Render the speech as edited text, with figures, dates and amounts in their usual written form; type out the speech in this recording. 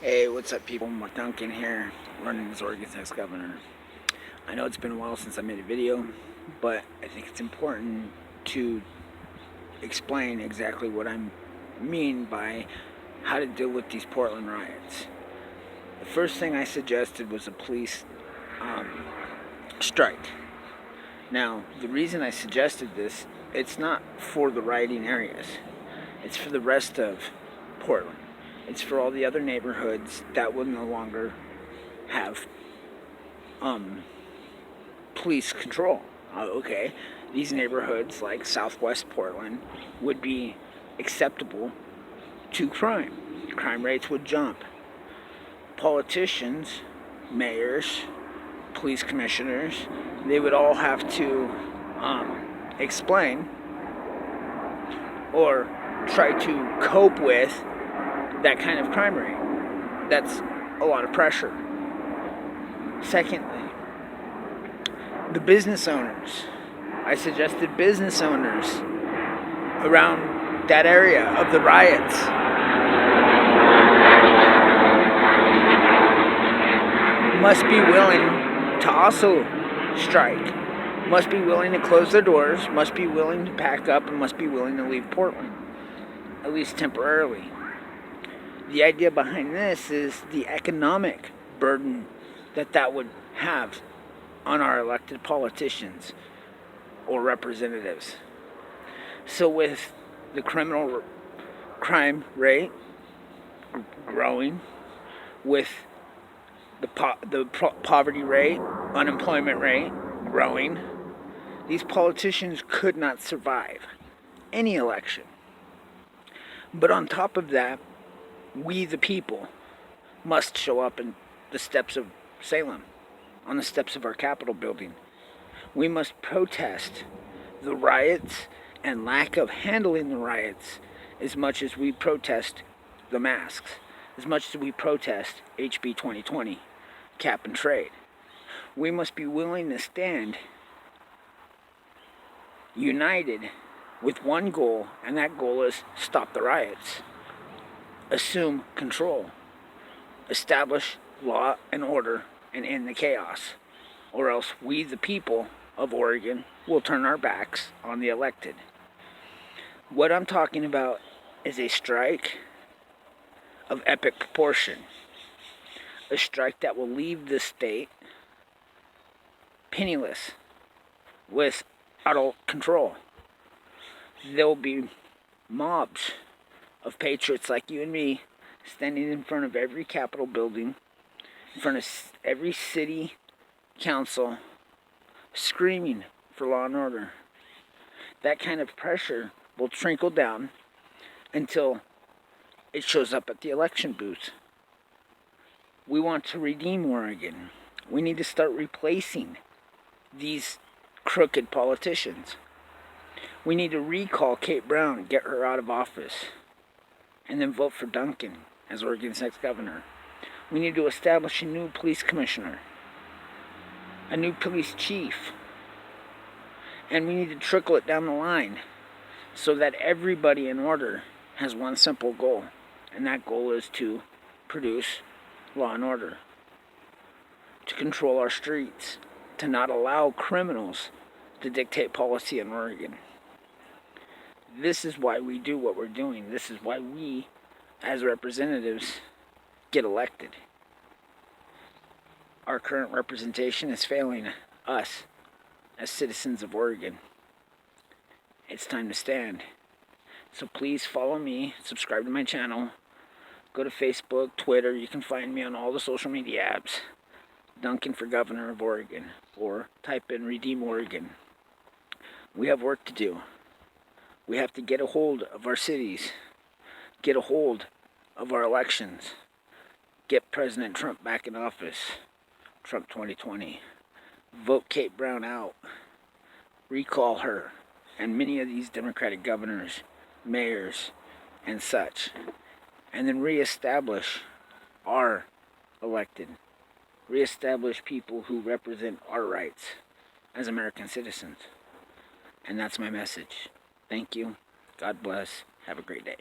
Hey, what's up, people? Duncan here, running as Oregon's next governor. I know it's been a while since I made a video, but I think it's important to explain exactly what I mean by how to deal with these Portland riots. The first thing I suggested was a police strike. Now, the reason I suggested this, it's not for the rioting areas. It's for the rest of Portland. It's for all the other neighborhoods that will no longer have police control. Okay, these neighborhoods like Southwest Portland would be acceptable to crime. Crime rates would jump. Politicians, mayors, police commissioners, they would all have to explain or try to cope with that kind of crime rate. That's a lot of pressure. Secondly, the business owners. I suggested business owners around that area of the riots must be willing to also strike, must be willing to close their doors, must be willing to pack up, and must be willing to leave Portland, at least temporarily. The idea behind this is the economic burden that would have on our elected politicians or representatives. So with the criminal crime rate growing, with the poverty rate, unemployment rate growing, these politicians could not survive any election. But on top of that, we the people must show up in the steps of Salem, on the steps of our Capitol building. We must protest the riots and lack of handling the riots as much as we protest the masks, as much as we protest HB 2020, cap and trade. We must be willing to stand united with one goal, and that goal is stop the riots, assume control, establish law and order, and end the chaos, or else we the people of Oregon will turn our backs on the elected. What I'm talking about is a strike of epic proportion, a strike that will leave the state penniless, with out control. There will be mobs of patriots like you and me standing in front of every Capitol building, in front of every city council, screaming for law and order. That kind of pressure will trickle down until it shows up at the election booth. We want to redeem Oregon. We need to start replacing these crooked politicians. We need to recall Kate Brown, get her out of office, and then vote for Duncan as Oregon's next governor. We need to establish a new police commissioner, a new police chief, and we need to trickle it down the line so that everybody in order has one simple goal, and that goal is to produce law and order, to control our streets, to not allow criminals to dictate policy in Oregon. This is why we do what we're doing. This is why we, as representatives, get elected. Our current representation is failing us as citizens of Oregon. It's time to stand. So please follow me, subscribe to my channel, go to Facebook, Twitter. You can find me on all the social media apps. Duncan for Governor of Oregon, or type in Redeem Oregon. We have work to do. We have to get a hold of our cities, get a hold of our elections, get President Trump back in office, Trump 2020. Vote Kate Brown out, recall her, and many of these Democratic governors, mayors, and such, and then reestablish our elected, reestablish people who represent our rights as American citizens. And that's my message. Thank you. God bless. Have a great day.